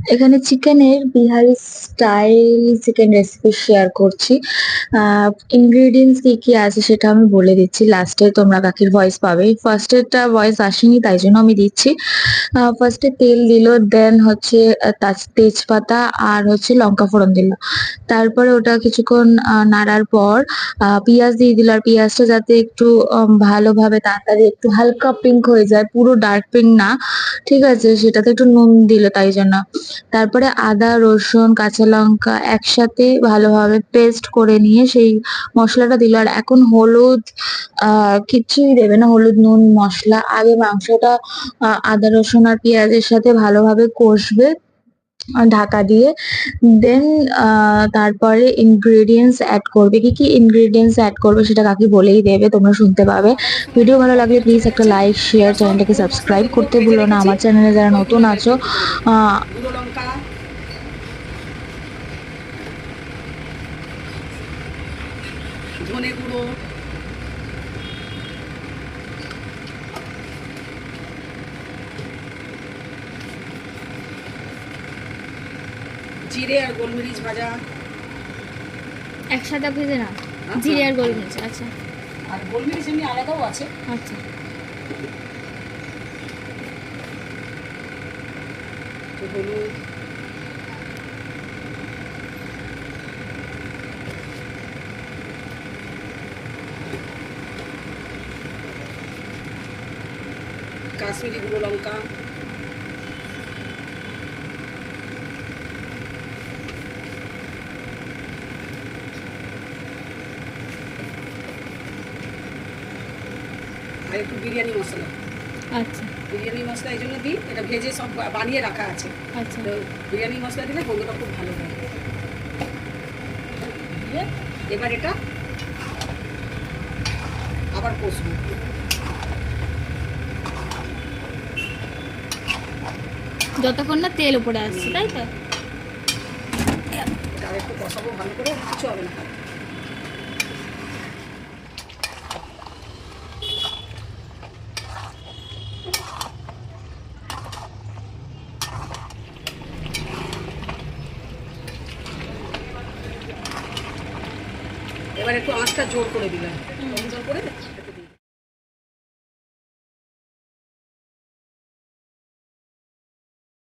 এখানে চিকেনের Bihari style chicken recipe share করছি। ইনগ্রেডিয়েন্টস কি, কি আছে সেটা আমি বলে দিচ্ছি। লাস্টে তোমরা কাকির ভয়েস পাবে। ফার্স্টেরটা ভয়েস আসেনি তাই জন্য আমি দিচ্ছি। ফার্স্টে তেল দিল, দেন হচ্ছে তেজপাতা আর হচ্ছে লঙ্কা ফোড়ন দিল। তারপরে ওটা কিছুক্ষণ নাড়ার পর পিঁয়াজ দিয়ে দিল। আর পিঁয়াজটা যাতে একটু ভালোভাবে তাড়াতাড়ি একটু হালকা পিঙ্ক হয়ে যায়, পুরো ডার্ক পিঙ্ক না, ঠিক আছে? সেটাতে একটু নুন দিল তাই জন্য। তারপরে আদা, রসুন, কাঁচা লঙ্কা একসাথে ভালোভাবে পেস্ট করে নিয়ে সেই মসলাটা দিল। আর এখন হলুদ কিচ্ছুই দেবে না, হলুদ, নুন, মসলা। আগে মাংসটা আদা, রসুন আর পেঁয়াজের সাথে ভালোভাবে কষবে ঢাকা দিয়ে। দেন তারপরে ইনগ্রেডিয়েন্টস অ্যাড করবে। কি কি ইনগ্রেডিয়েন্টস অ্যাড করবে সেটা কাকি বলেই দেবে, তোমরা শুনতে পাবে। বাবা যখন ভিডিও রান্না ভালো করে লাগলে যখন প্লিজ একটা দেখাচ্ছে, লাইক, শেয়ার, এবার সব চ্যানেলটাকে গুঁড়ো মশলা সাবস্ক্রাইব যেগুলো করতে ভেজে ভুলো না। রেখেছি আমার চ্যানেলে যারা নতুন ওইগুলো এবার আছো একটু দিয়ে দেবো। আহ গুঁড়ো লঙ্কা, ধনে গুঁড়ো, জিরে আর গোলমরিচ ভাজা, একসাথে ভেজে না, হ্যাঁ, জিরে আর গোলমরিচ। আচ্ছা আর গোলমরিচ এমনি আলাদাও আছে। আচ্ছা। তো হলুদ, কাশ্মীরি গুঁড়ো লঙ্কা, আর একটু বিরিয়ানি মশলা। আচ্ছা বিরিয়ানি মশলা এই জন্য দিই, এটা ভেজে সব বানিয়ে রাখা আছে। আচ্ছা। তো বিরিয়ানি মশলা দিলে গন্ধটা খুব ভালো হয়। দিয়ে এবার এটা আবার কষবো। যতক্ষণ না তেল উপরে আসছে, তাই তো? এটা আর একটু কষাবো ভালো করে, কিছু হবে না। এবার একটু আঁচটা জোর করে দিলাম, জোর করে